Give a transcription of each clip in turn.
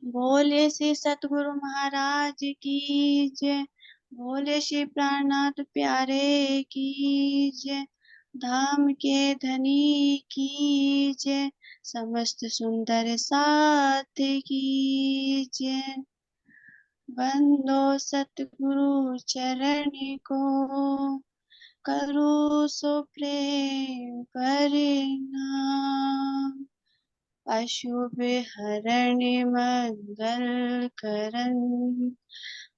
बोले श्री सतगुरु महाराज की जय। बोले श्री प्राणनाथ प्यारे की जय। धाम के धनी की जय। समस्त सुंदर साथ की जय। बंदो सतगुरु चरण को, करो सो प्रेम परिणाम। अशुभ हरण मंगल करन,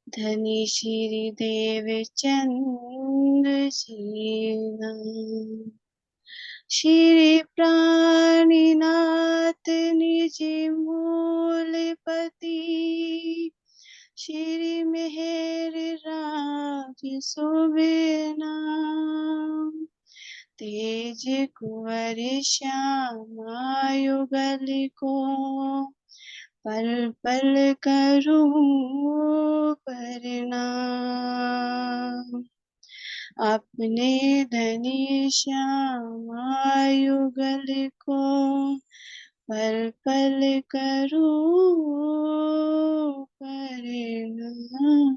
धनी श्री देव चंद्र सेना। श्री प्राणीनाथ निज मूलपति, श्री मेहर राज सुबेना। तेज कुंवर श्यामा युगल को, पल पल करूं प्रणाम। अपने धनी श्यामा युगल को, पल पल करूं प्रणाम।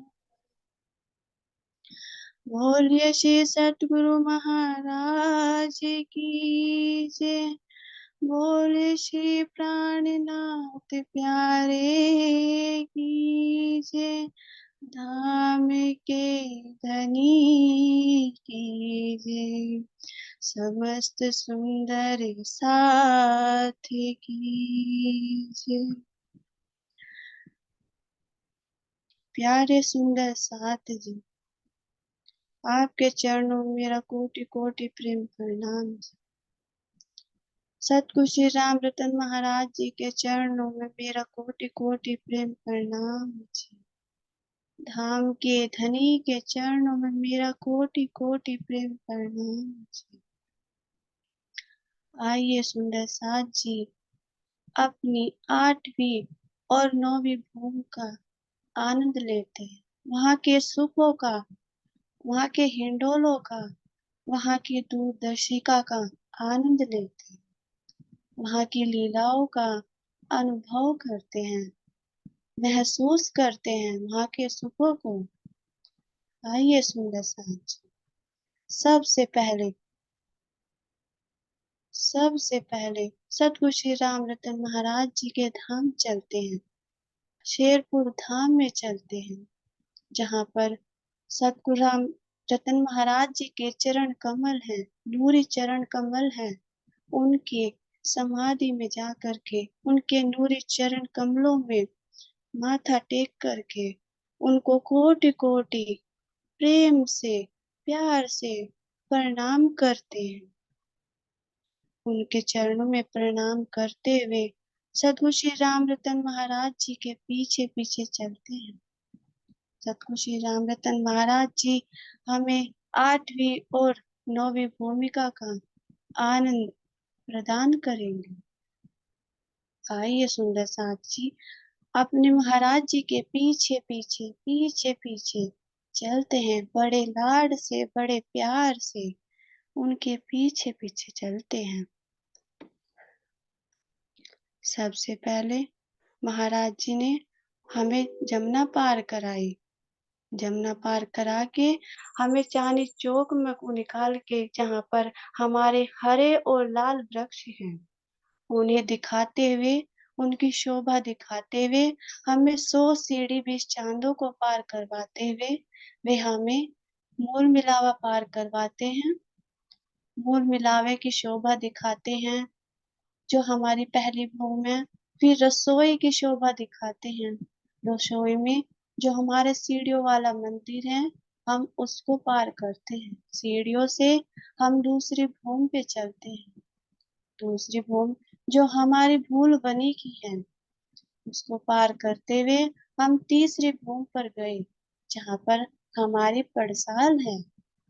बोलिए श्री सतगुरु महाराज की जय। बोले श्री प्राणनाथ प्यारे की जय। धाम के धनी की जय। समस्त सुंदर साथ की जय। प्यारे सुंदर साथ जी, आपके चरणों में मेरा कोटि कोटि प्रेम प्रणाम। सतगुरु श्री राम रतन महाराज जी के चरणों में मेरा कोटि कोटि प्रेम प्रणाम जी। धाम के धनी के चरणों में मेरा कोटि कोटि प्रेम प्रणाम जी। आइए सुंदर साथ जी, अपनी 8वीं और 9वीं भूमि का आनंद लेते हैं। वहाँ के सुखों का, वहाँ के हिंडोलों का, वहाँ की दूरदर्शिका का आनंद लेते हैं। वहाँ की लीलाओं का अनुभव करते हैं, महसूस करते हैं वहाँ के सुखों को। आइए सुंदर साथ, सबसे पहले सतगुरु श्री राम रतन महाराज जी के धाम चलते हैं। शेरपुर धाम में चलते हैं, जहाँ पर सतगुरु राम रतन महाराज जी के चरण कमल हैं, नूरी चरण कमल हैं। उनके समाधि में जा करके, उनके नूरी चरण कमलों में माथा टेक करके उनको कोटि कोटि प्रेम से, प्यार से प्रणाम करते हैं। उनके चरणों में प्रणाम करते हुए सतगुरु श्री राम रतन महाराज जी के पीछे पीछे चलते हैं। सतगुरु श्री राम रतन महाराज जी हमें 8वीं और 9वीं भूमिका का आनंद प्रदान करेंगे। आइए सुंदर साथ जी, अपने महाराज जी के पीछे पीछे पीछे पीछे चलते हैं। बड़े लाड से, बड़े प्यार से उनके पीछे पीछे चलते हैं। सबसे पहले महाराज जी ने हमें जमुना पार कराई। जमुना पार करा के हमें चांदनी चौक में को निकाल के, जहाँ पर हमारे हरे और लाल वृक्ष हैं, उन्हें दिखाते हुए, उनकी शोभा दिखाते हुए हमें 100 सीढ़ी 20 चांदों को पार करवाते हुए वे हमें मोर मिलावा पार करवाते हैं। मोर मिलावे की शोभा दिखाते हैं, जो हमारी पहली भूमि है। फिर रसोई की शोभा दिखाते हैं। रसोई में जो हमारे सीढ़ियों वाला मंदिर है, हम उसको पार करते हैं। सीढ़ियों से हम दूसरी भूमि पे चलते हैं। दूसरी भूमि जो हमारी भूल बनी की है, उसको पार करते हुए हम तीसरी भूमि पर गए, जहाँ पर हमारी पड़साल है।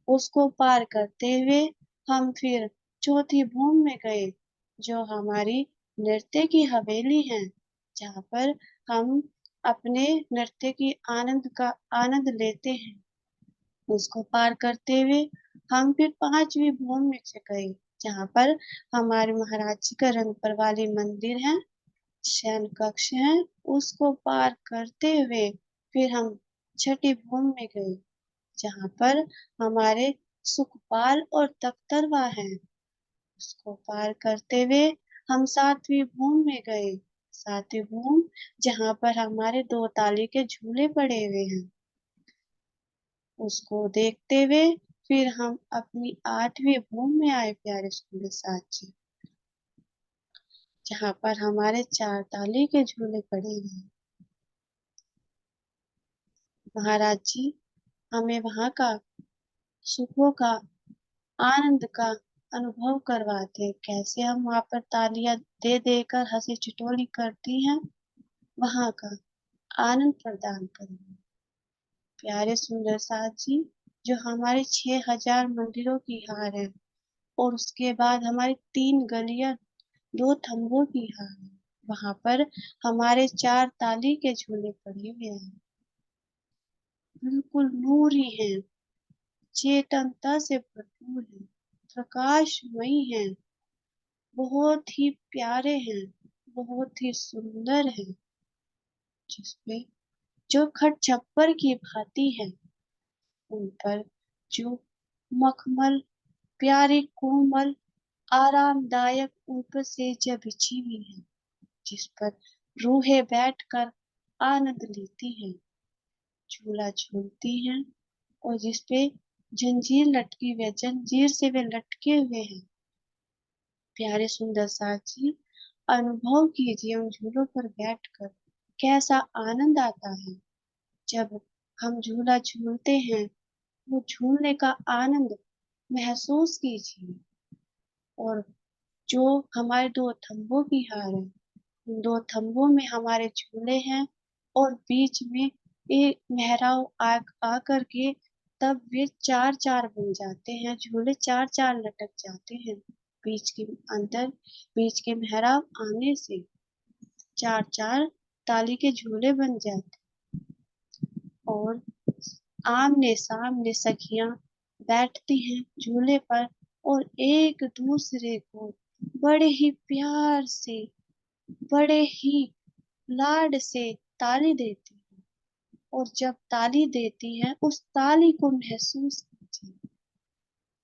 उसको पार करते हुए हम फिर चौथी भूमि में गए, जो हमारी नृत्य की हवेली है, जहाँ पर हम अपने नृत्य की आनंद का आनंद लेते हैं। उसको पार करते हुए हम फिर 5वीं भूमि में से गए, जहाँ पर हमारे महाराज जी का रंगपर वाली मंदिर है। शयन कक्ष है, उसको पार करते हुए फिर हम छठी भूमि में गए, जहाँ पर हमारे सुखपाल और तख्तरवा है। उसको पार करते हुए हम सातवीं भूमि में गए। सातवीं भूमि जहाँ पर हमारे दो ताली के झूले पड़े हुए हैं, उसको देखते हुए फिर हम अपनी आठवीं भूमि में आए प्यारे सुंदर साथ जी, जहाँ पर हमारे चार ताली के झूले पड़े हुए हैं। महाराज जी हमें वहाँ का सुखों का, आनंद का अनुभव करवाते हैं, कैसे हम वहाँ पर तालियां दे देकर हंसी ठिठोली करती हैं, वहाँ का आनंद प्रदान करेंगे। प्यारे सुंदर साथ जी, जो हमारे 6000 मंदिरों की हार है, और उसके बाद हमारी 3 गलियां 2 थंबों की हार है, वहां पर हमारे 4 ताली के झूले पड़े हुए हैं, बिल्कुल नूर ही है, चेतनता से भरपूर है, प्रकाशमयी है, बहुत ही प्यारे हैं, बहुत ही सुंदर है, जिसपे जो खट छप्पर की भांति है, उन पर जो मखमल प्यारी कोमल आरामदायक ऊपर से जब बिछी हुई है, जिस पर रूहें बैठकर आनंद लेती हैं, झूला झूलती हैं, और जिस पे जंजीर लटकी हुई है, जंजीर से वे लटके हुए हैं। प्यारे सुंदर साथ जी, अनुभव कीजिए उन झूलों पर बैठकर कैसा आनंद आता है। जब हम झूला झूलते हैं, वो झूलने का आनंद महसूस कीजिए। और जो हमारे दो थंबों की हार है, उन दो थंबों में हमारे झूले हैं, और बीच में एक मेहराब आ करके तब वे चार चार बन जाते हैं, झूले चार चार लटक जाते हैं, बीच के अंदर बीच के मेहराब आने से चार चार ताली के झूले बन जाते, और आमने सामने सखियां बैठती हैं झूले पर, और एक दूसरे को बड़े ही प्यार से, बड़े ही लाड से ताली देती है। और जब ताली देती है, उस ताली को महसूस कीजिए,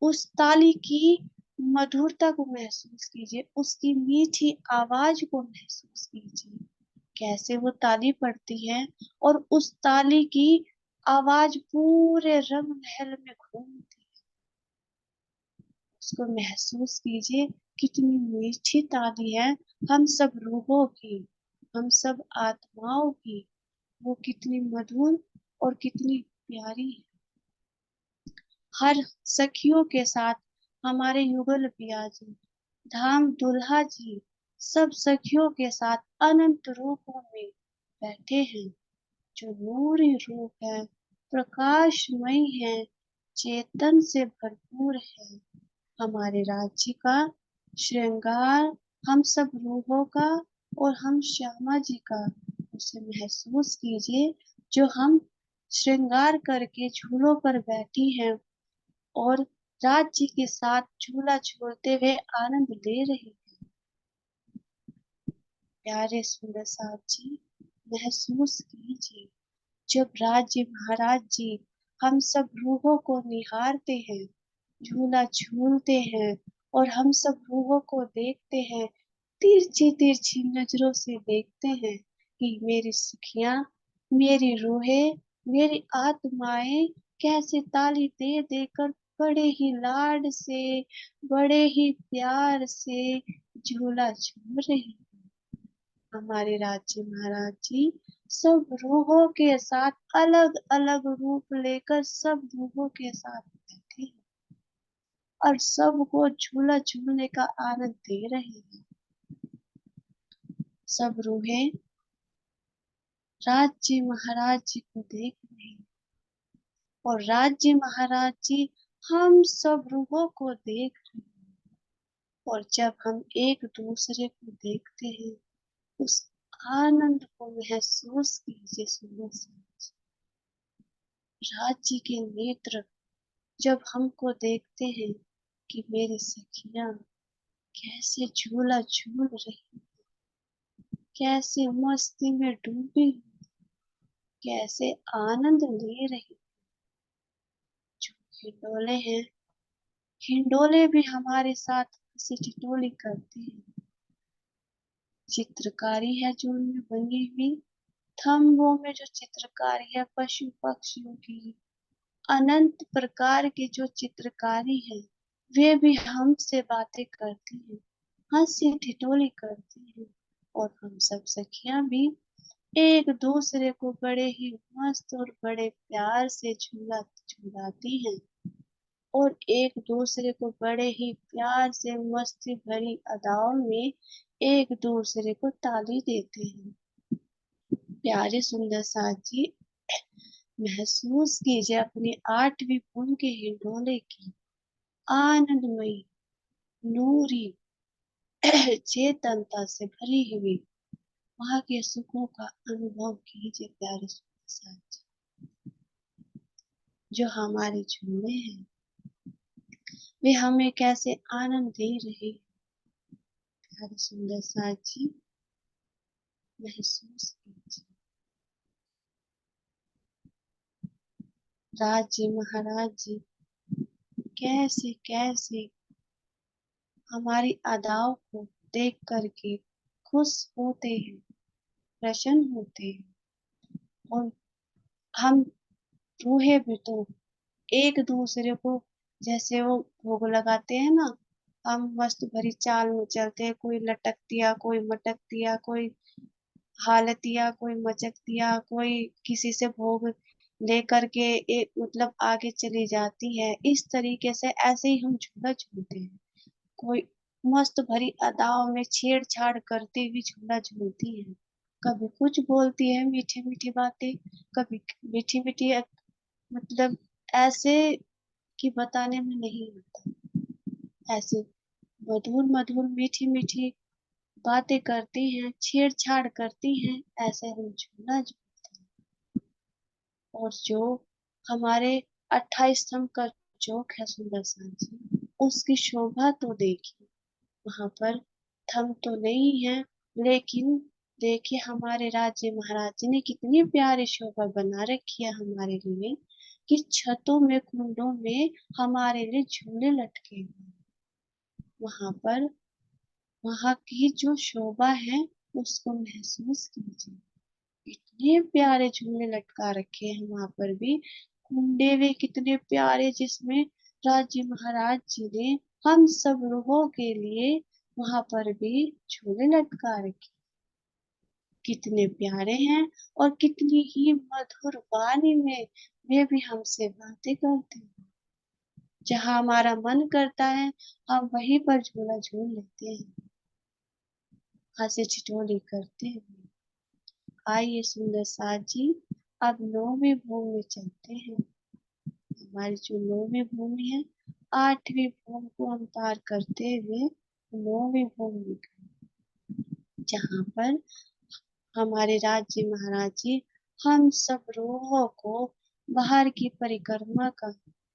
उस ताली की मधुरता को महसूस कीजिए, उसकी मीठी आवाज को महसूस कीजिए, कैसे वो ताली पड़ती है, और उस ताली की आवाज पूरे रंग महल में घूमती है, उसको महसूस कीजिए, कितनी मीठी ताली है, हम सब रूहों की, हम सब आत्माओं की, वो कितनी मधुर और कितनी प्यारी है। हर सखियों के साथ हमारे युगल पिया जी, धाम दुल्हा जी, सब सखियों के साथ अनंत रूपों में बैठे हैं, जो नूरी रूप है, प्रकाशमय है, चेतन से भरपूर है। हमारे राज्य का श्रृंगार हम सब रूहों का, और हम श्यामा जी का, उसे महसूस कीजिए, जो हम श्रृंगार करके झूलों पर बैठी हैं, और राज्य के साथ झूला झूलते हुए आनंद ले रही हैं। प्यारे सुंदर साथ जी, महसूस कीजिए, जब राज्य महाराज जी हम सब रूहों को निहारते हैं, झूला झूलते हैं, और हम सब रूहों को देखते हैं, तिरछी तिरछी नजरों से देखते हैं कि मेरी सखियां, मेरी रूहें, मेरी आत्माएं कैसे ताली दे देकर बड़े ही लाड से, बड़े ही प्यार से झूला झूल रही हैं। हमारे राज्य महाराज जी सब रूहों के साथ अलग अलग रूप लेकर सब रूहों के साथ बैठे हैं, और सबको झूला झूलने का आनंद दे रहे हैं। सब रूहें राज्य महाराज जी को देख रहे हैं, और राज्य महाराज जी हम सब रूहों को देख रहे हैं, और जब हम एक दूसरे को देखते हैं, उस आनंद को महसूस कीजिए। सुनो राज्य के नेत्र जब हमको देखते हैं कि मेरी सखियां कैसे झूला झूल रही, कैसे मस्ती में डूबी, कैसे आनंद ले रही। जो हिंडोले हैं, हिंडोले भी हमारे साथ हंसी ठिठोली करते हैं। चित्रकारी है जो उनमें बनी हुई, थंबों में जो चित्रकारी है पशु पक्षियों की, अनंत प्रकार की जो चित्रकारी है, वे भी हमसे बातें करती हैं, हंसी ठिठोली करती हैं। और हम सब सखियां भी एक दूसरे को बड़े ही मस्त और बड़े प्यार से झूलाती हैं, और एक दूसरे को बड़े ही प्यार से मस्ती भरी अदाओं में एक दूसरे को ताली देते हैं। प्यारे सुंदर साथ जी, महसूस कीजिए अपनी 8वीं पुन के हिंडोले की आनंदमयी, नूरी चेतनता से भरी हुई वहां के सुखों का अनुभव कीजिए। प्यारे सुंदर साथ जी, जो हमारे झूले हैं वे हमें कैसे आनंद दे रहे हैं। प्यारे सुंदर साथ जी, महसूस कीजिए। राज जी महाराज जी कैसे कैसे हमारी अदाओं को देख करके खुश होते हैं, प्रसन्न होते हैं। और हम रूहे भी तो एक दूसरे को, जैसे वो भोग लगाते हैं ना, हम मस्त भरी चाल में चलते हैं, कोई लटक दिया, कोई मटक दिया, कोई हालत दिया, कोई मचक दिया, कोई किसी से भोग लेकर के एक मतलब आगे चली जाती है। इस तरीके से ऐसे ही हम झूला झूलते हैं। कोई मस्त भरी अदाओं में छेड़छाड़ करती हुई झूला झूलती है, कभी कुछ बोलती है मीठी मीठी बातें, कभी मीठी मीठी मतलब ऐसे कि बताने में नहीं आता, ऐसे मधुर मधुर मीठी मीठी बातें करती हैं, छेड़छाड़ करती हैं, ऐसे हम झूला झूलते हैं। और जो हमारे 28 स्तंभ का चौक है सुंदर सा जी, उसकी शोभा तो देखिए। वहां पर थंब तो नहीं है, लेकिन देखिए हमारे राज्य महाराज जी ने कितनी प्यारी शोभा बना रखी है हमारे लिए, कि छतों में कुंडों में हमारे लिए झूले लटके हुए। वहां पर वहां की जो शोभा है उसको महसूस कीजिए। इतने प्यारे झूले लटका रखे हैं वहां पर भी, कुंडे भी कितने प्यारे, जिसमें राज्य महाराज जी ने हम सब लोगों के लिए वहां पर भी झूले लटका रखे। कितने प्यारे हैं, और कितनी ही मधुर वाणी में वे भी हमसे बातें करते हैं। जहाँ हमारा मन करता है हम वहीं पर झूला झूल लेते हैं, हंसी ठिठोली करते हैं। आइए सुंदर साथ जी, अब 9वीं भूमि में चलते हैं। हमारी जो 9वीं भूमि है, 8वीं भूमि को हम पार करते हुए 9वीं भूमि में गए, जहाँ पर हमारे राज्य महाराज जी हम सब रूहों को बाहर की परिक्रमा का,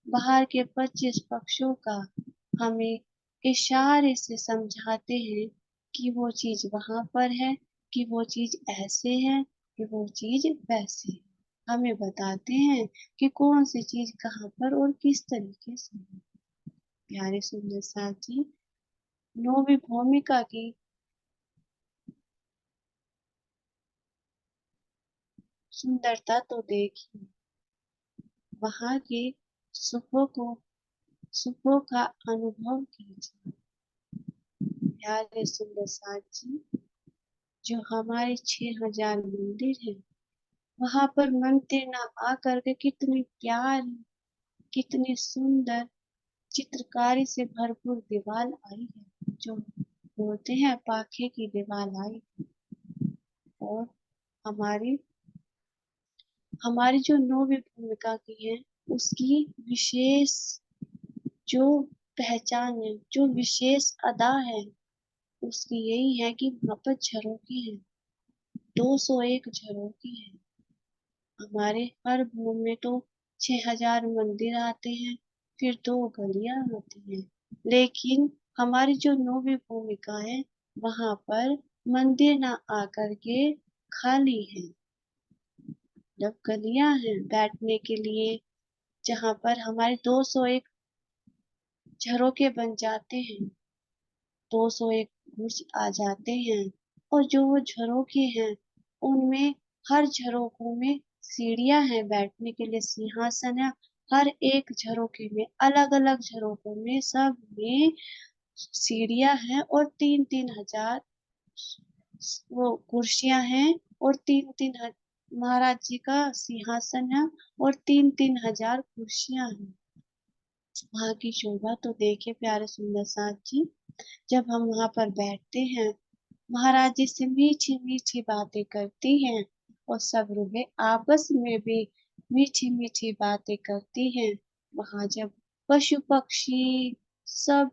बाहर के 25 पक्षों का हमें इशारे से समझाते हैं कि वो चीज वहां पर है, कि वो चीज ऐसे है, कि वो चीज वैसे है। हमें बताते हैं कि कौन सी चीज कहाँ पर और किस तरीके से है। प्यारे सुंदर साथ जी, 9वीं भूमिका की सुंदरता तो देखिए, वहां के सुखों को, सुखों का अनुभव कीजिए। प्यारे सुंदर साथ जी, जो हमारे 6000 मंदिर है, वहां पर मंदिर ना आकर के कितनी प्यारी, कितनी सुंदर चित्रकारी से भरपूर दीवार आई है, जो बोलते हैं पाखे की दीवार आई। और हमारी हमारी जो 9वीं भूमिका की है, उसकी विशेष जो पहचान है, जो विशेष अदा है, उसकी यही है कि वहां पर झरोखे हैं, 201 झरोखे हैं। हमारे हर भूमि में तो 6000 मंदिर आते हैं, फिर 2 गलियां आती हैं, लेकिन हमारी जो 9वीं भूमिका है, वहां पर मंदिर ना आकर के खाली है। जब गलियां हैं बैठने के लिए, जहाँ पर हमारे 201 झरोके बन जाते हैं, 201 बुर्ज आ जाते हैं, और जो वो झरोखे हैं उनमें हर झरोकों में सीढ़ियां हैं बैठने के लिए, सिंहासन है। हर एक झरोके में, अलग अलग झरोकों में, सब में सीढ़ियां हैं, और 3-3 हजार वो कुर्सियां हैं, और महाराज जी का सिंहासन है, और 3-3 हजार कुर्सियां हैं। वहां की शोभा तो देखिए प्यारे सुंदर साथ जी। जब हम वहां पर बैठते हैं, महाराज जी से मीठी मीठी बातें करती हैं, और सब रूहें आपस में भी मीठी मीठी बातें करती हैं। वहां जब पशु पक्षी, सब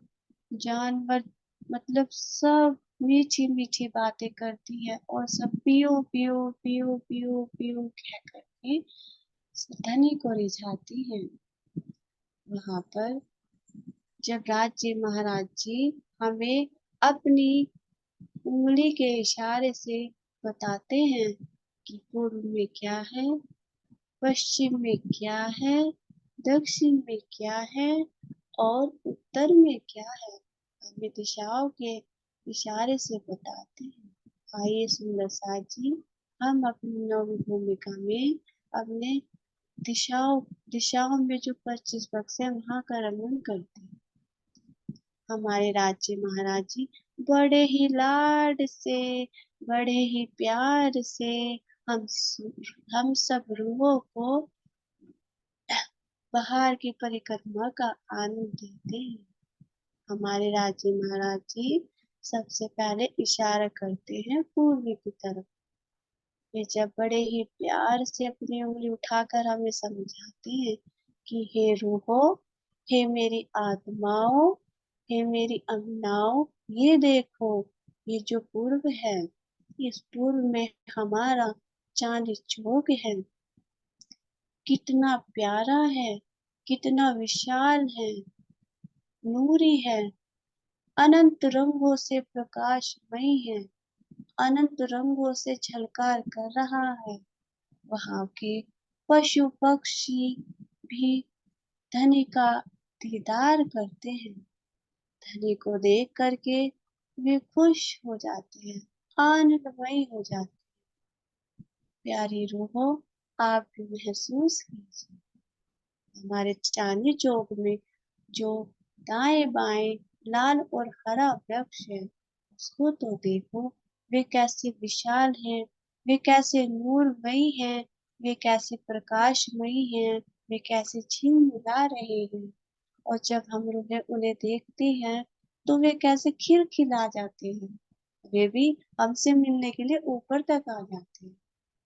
जानवर, मतलब सब मीठी मीठी बातें करती है, और सब पियो पियो पियो पियो पियो कह करके ध्वनि को रिझाती है। वहां पर जब राज जी महाराज जी हमें अपनी उंगली के इशारे से बताते हैं कि पूर्व में क्या है, पश्चिम में क्या है, दक्षिण में क्या है, और उत्तर में क्या है, हमें दिशाओं के इशारे से बताते हैं। आइए सुंदर साथ जी, हम अपनी नवी भूमिका में अपने दिशाओं दिशाओं में जो 25 बक्स है वहां का रमण करते हैं। हमारे राज्य महाराज जी बड़े ही लाड से, बड़े ही प्यार से हम सब रूहों को बाहर की परिक्रमा का आनंद देते हैं। हमारे राज्य महाराज जी सबसे पहले इशारा करते हैं पूर्वी की तरफ। वे जब बड़े ही प्यार से अपनी उंगली उठाकर हमें समझाते हैं कि हे रूहों, हे मेरी आत्माओं, हे मेरी अम्नाओं, ये देखो, ये जो पूर्व है, इस पूर्व में हमारा चांदी चौक है। कितना प्यारा है, कितना विशाल है, नूरी है, अनंत रंगों से प्रकाशमयी है, अनंत रंगों से झलकार कर रहा है। वहां के पशु पक्षी भी धनी का दीदार करते हैं। धनी को देख करके वे खुश हो जाते हैं, आनंदमयी हो जाते हैं। प्यारी रूहों, आप भी महसूस कीजिए, हमारे चांदनी चौक में जो दाएं बाएं लाल और हरा वृक्ष है, उसको तो देखो, वे कैसे विशाल हैं, वे कैसे नूरमयी हैं, वे कैसे प्रकाशमयी हैं, वे कैसे झिलमिला रहे हैं। और जब हम उन्हें देखते हैं तो वे कैसे खिलखिला जाते हैं। वे भी हमसे मिलने के लिए ऊपर तक आ जाते हैं,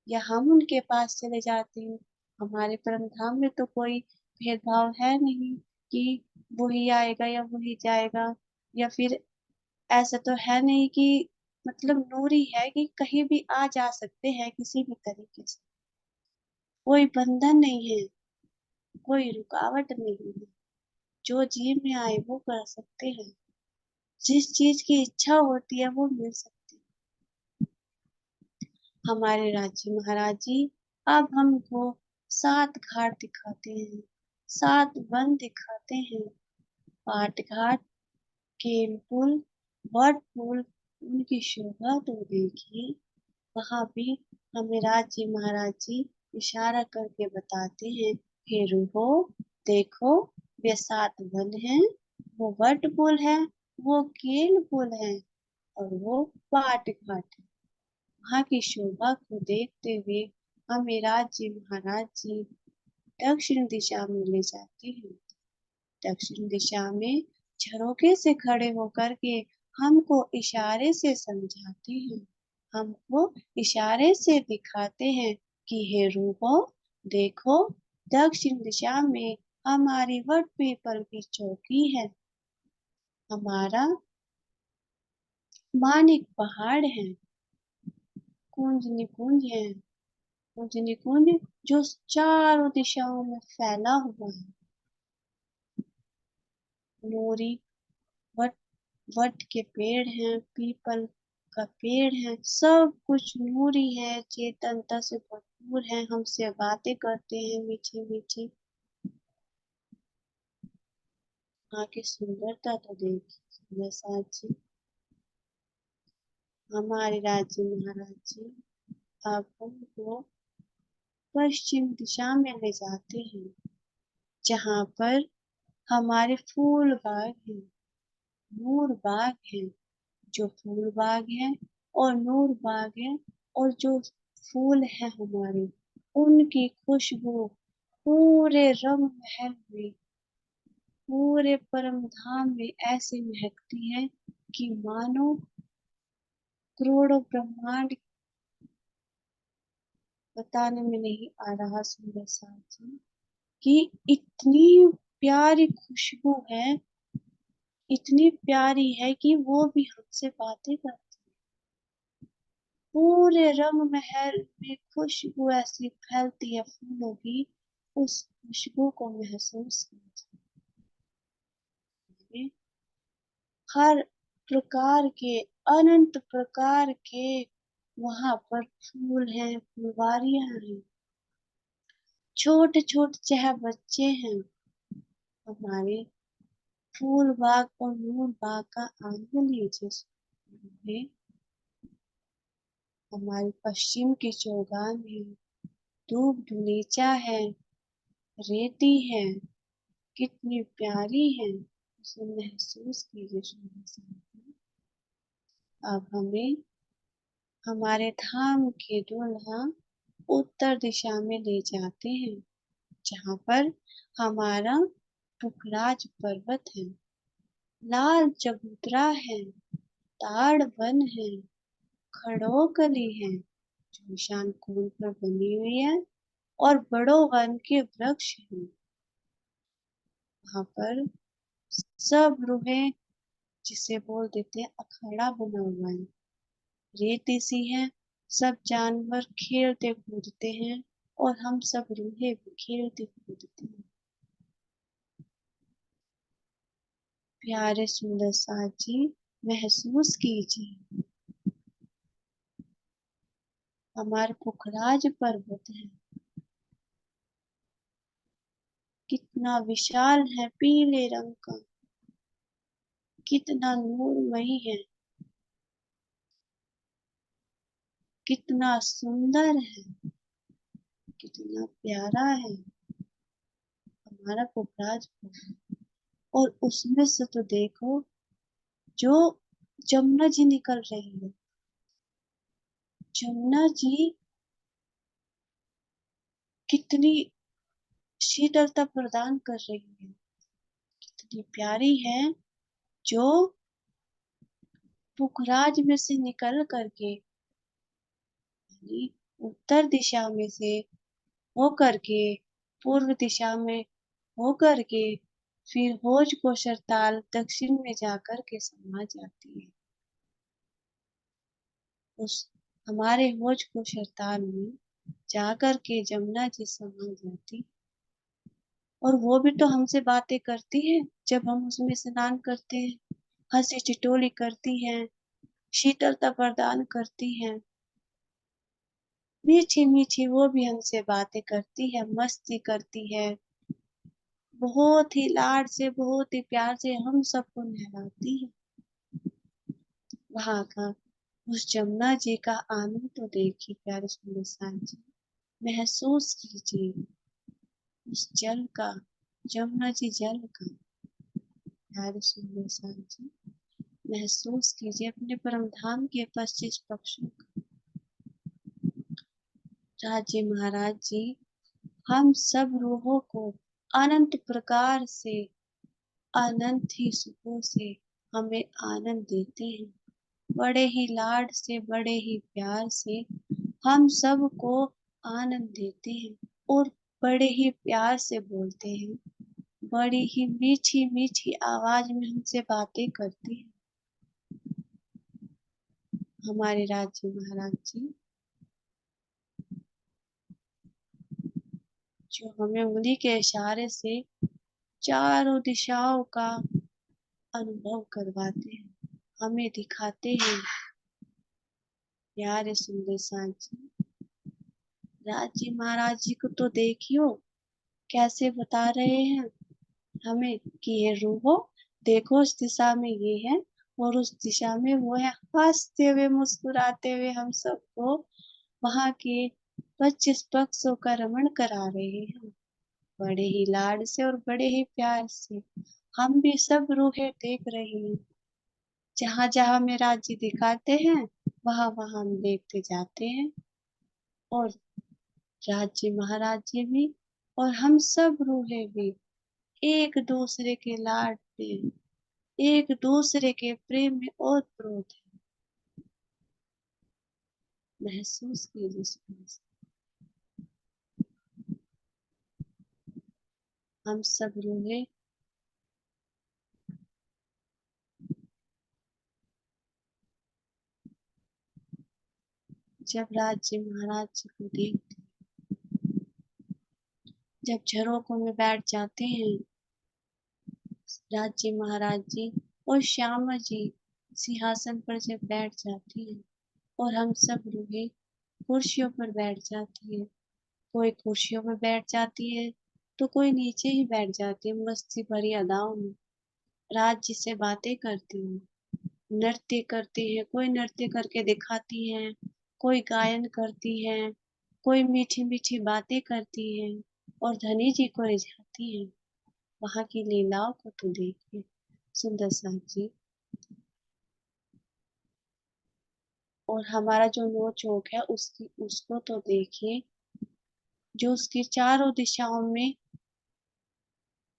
या हम उनके पास चले जाते हैं। हमारे परम धाम में तो कोई भेदभाव है नहीं कि वही आएगा या वही जाएगा, या फिर ऐसा तो है नहीं कि मतलब नूरी है कि कहीं भी आ जा सकते हैं किसी भी तरीके से। कोई बंधन नहीं है, कोई रुकावट नहीं है। जो जी में आए वो कर सकते हैं, जिस चीज की इच्छा होती है वो मिल सकती है। हमारे राज्य महाराज जी अब हमको 7 घाट दिखाते हैं, 7 वन दिखाते हैं। पाट घाट, केल पुल, वट पुल, उनकी शोभा तो देखिए। वहां भी हमें राज्य महाराज जी इशारा करके बताते हैं, हे रूहो, देखो, वे 7 वन हैं, वो वट पुल है, वो केल पुल है, और वो पाट घाट है। वहाँ की शोभा को देखते हुए हमें राज्य महाराज जी दक्षिण दिशा में ले जाते हैं। दक्षिण दिशा में झरोखे से खड़े होकर के हमको इशारे से समझाते हैं, हमको इशारे से दिखाते हैं कि हे रूहो, देखो, दक्षिण दिशा में हमारी वट पीपल की चौकी है, हमारा मानिक पहाड़ है, कुंज निकुंज है, कुंज निकुंज जो चारों दिशाओं में फैला हुआ है। नूरी वट वट के पेड़ हैं, पीपल का पेड़ है, सब कुछ नूरी है, चेतनता से भरपूर है, हमसे बातें करते हैं मीठी-मीठी। वहाँ की सुंदरता तो देखिए प्रसाद जी। हमारे राज्य महाराज जी अब हमको पश्चिम दिशा में ले जाते हैं, जहाँ पर हमारे फूल बाग हैं, नूर बाग है। जो फूल बाग है और नूर बाग है और जो फूल है हमारे, उनकी खुशबू पूरे रंग महल में, पूरे परम धाम में ऐसे महकती है कि मानो करोड़ों ब्रह्मांड बताने में नहीं आ रहा सुंदर साथ जी कि इतनी प्यारी खुशबू है, इतनी प्यारी है कि वो भी हमसे बातें करती है। पूरे रंग महल में खुशबू ऐसी फैलती है फूलों की, उस खुशबू को महसूस कीजिए। हर प्रकार के, अनंत प्रकार के वहाँ पर फूल हैं, फुलवारियां हैं, छोटे छोटे चाहे बच्चे हैं। हमारे फूल बाग और नूर बाग का आनंद लीजिए। हमारे पश्चिम के चौगान में धूप धुनीचा है, रेती है, कितनी प्यारी है, उसे महसूस कीजिए सुंदर सा। अब हमें हमारे धाम के दूल्हा उत्तर दिशा में ले जाते हैं, जहाँ पर हमारा पुखराज पर्वत है, लाल चबूतरा है, ताड़ वन है, खड़ोकली है, जो निशान कोल पर बनी हुई है, और बड़ो वन के वृक्ष हैं। वहाँ पर सब रूहें, जिसे बोल देते हैं अखाड़ा बना हुआ है, रेती सी है, सब जानवर खेलते कूदते हैं और हम सब रूहें भी खेलते कूदते हैं। प्यारे सुंदर साथ जी महसूस कीजिए, हमारे पुखराज पर्वत है, कितना विशाल है, पीले रंग का, कितना नूरमयी है, कितना सुंदर है, कितना प्यारा है हमारा पुखराज पर्वत। और उसमें से तो देखो जो जमुना जी निकल रही है, जमुना जी कितनी शीतलता प्रदान कर रही है, कितनी प्यारी है, जो पुखराज में से निकल करके यानी उत्तर दिशा में से होकर के पूर्व दिशा में होकर के फिर होज को सरताल दक्षिण में जाकर के समा जाती है। उस हमारे होज को सरताल में जाकर के जमुना जी समा जाती, और वो भी तो हमसे बातें करती है जब हम उसमें स्नान करते हैं, हंसी ठिठोली करती हैं, शीतलता प्रदान करती हैं, मीठी मीठी वो भी हमसे बातें करती है, मस्ती करती है, बहुत ही लाड से, बहुत ही प्यार से हम सबको नहलाती है। वहाँ का उस जमुना जी का आनंद तो देखिए प्यारे सुंदर साथ जी, महसूस कीजिए उस जल का, जमुना जी जल का। प्यारे सुंदर साथ जी महसूस कीजिए अपने परम धाम के 25 पक्षों का। राज्य महाराज जी हम सब रूहों को अनंत प्रकार से, अनंत ही सुखों से हमें आनंद देते हैं, बड़े ही लाड से, बड़े ही प्यार से हम सबको आनंद देते हैं, और बड़े ही प्यार से बोलते हैं, बड़ी ही मीठी मीठी आवाज में हमसे बातें करते हैं। हमारे राज्य महाराज जी जो हमें उंगली के इशारे से चारों दिशाओं का अनुभव करवाते हैं, हमें दिखाते हैं प्यारे सुंदर सांड जी, राज जी महाराज जी को तो देखियो कैसे बता रहे हैं हमें कि ये रूहो देखो उस दिशा में ये है और उस दिशा में वो है। हंसते हुए मुस्कुराते हुए हम सबको वहां के 25 पक्षों का रमण करा रहे हैं, बड़े ही लाड से और बड़े ही प्यार से। हम भी सब रूहें देख रहे हैं, जहां जहां में राज्य दिखाते हैं वहां वहां हम देखते जाते हैं। और राज्य महाराज जी भी और हम सब रूहें भी एक दूसरे के लाड में, एक दूसरे के प्रेम में ओतप्रोत है। महसूस कीजिए इसको। हम सब रूहें जब राज्य महाराज जी को देखते, जब झरोकों में बैठ जाते हैं राज्य महाराज जी और श्यामा जी सिंहासन पर जब बैठ जाती हैं और हम सब रूहें कुर्सियों पर बैठ जाती है, कोई कुर्सियों पर बैठ जाती है तो कोई नीचे ही बैठ जाती है मस्ती भरी अदाओं में, राज्य से बातें करती हैं, नृत्य करती है, कोई नृत्य करके दिखाती है, कोई गायन करती है, कोई मीठी मीठी बातें करती है और धनी जी को रिझाती है। वहां की लीलाओं को तो देखिए सुंदर सा जी। और हमारा जो नो चौक है उसकी उसको तो देखिए, जो उसकी चारों दिशाओं में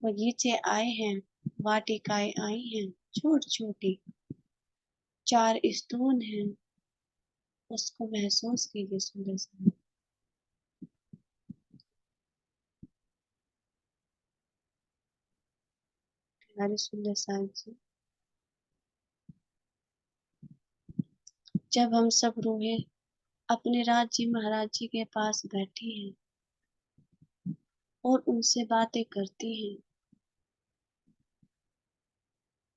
बगीचे आए हैं, वाटिकाएं आई हैं, छोटी छोटी 4 स्तून हैं, उसको महसूस कीजिए सुंदर सा। हमारे सुंदर सा जी, जब हम सब रूहें अपने राज्य महाराज जी के पास बैठी हैं और उनसे बातें करती हैं,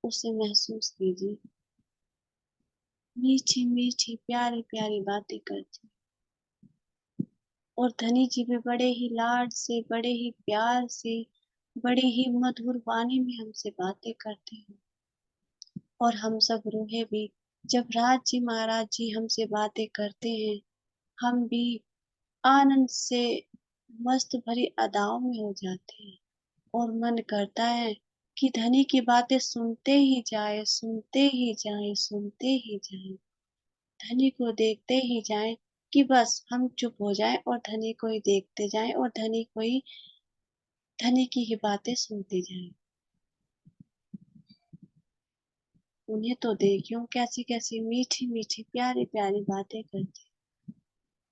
उसे महसूस कीजिए, मीठी मीठी प्यारी प्यारी बातें करती। और धनी जी भी बड़े ही लाड से, बड़े ही प्यार से, बड़ी ही मधुर वाणी में हमसे बातें करते हैं। और हम सब रूहें भी जब राज जी महाराज जी हमसे बातें करते हैं, हम भी आनंद से मस्त भरी अदाओं में हो जाते हैं और मन करता है कि धनी की बातें सुनते ही जाए, सुनते ही जाए, सुनते ही जाए, धनी को देखते ही जाए, कि बस हम चुप हो जाएं और धनी को ही देखते जाएं और धनी को ही, धनी की ही बातें सुनते जाएं। उन्हें तो देखियो कैसी कैसी मीठी मीठी प्यारी प्यारी बातें करते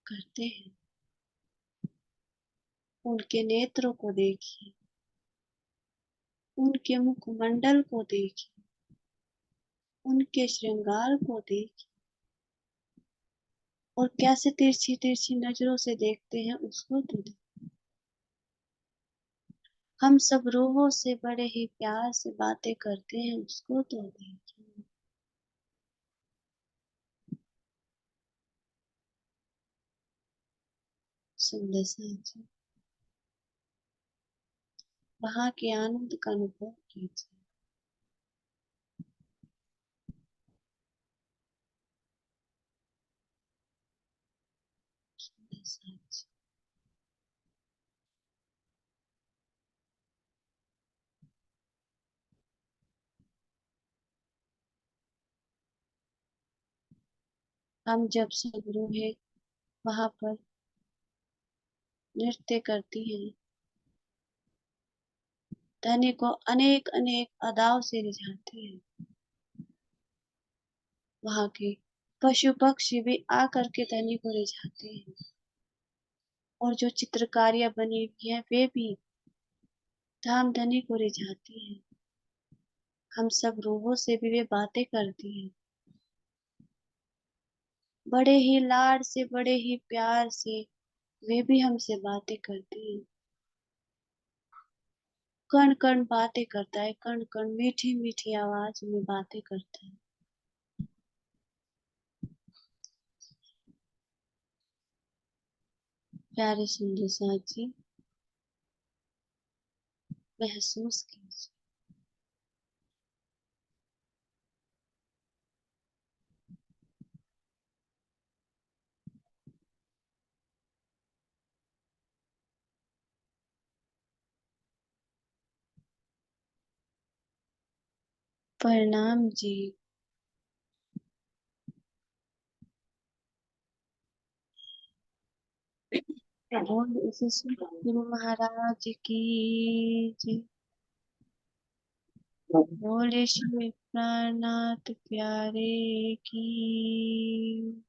करते हैं। उनके नेत्रों को देखिए, उनके मुखमंडल को देखिए, उनके श्रृंगार को देखिए और कैसे तिरछी तिरछी नजरों से देखते हैं उसको तो देखिए। हम सब रूहों से बड़े ही प्यार से बातें करते हैं उसको तो देखिए। सुंदर सा जी, वहां के आनंद का अनुभव कीजिए। सुंदर सा जी, हम जब सब रूहें वहां पर नृत्य करती हैं, धनी को अनेक अनेक अदाओं से रिझाती हैं, वहां के पशु पक्षी भी आकर के धनी को रिझाते हैं और जो चित्रकारियां बनी हुई है वे भी धाम धनी को रिझाती हैं। हम सब रूहों से भी वे बातें करती हैं, बड़े ही लाड से, बड़े ही प्यार से वे भी हमसे बातें करती हैं। कण कण बातें करता है, कण कण मीठी मीठी आवाज में बातें करता है। प्यारे सुंदर साथ जी, महसूस कीजिए। प्रणाम जी। बोल इसी गुरु महाराज की जय। बोले श्री प्राणनाथ प्यारे की।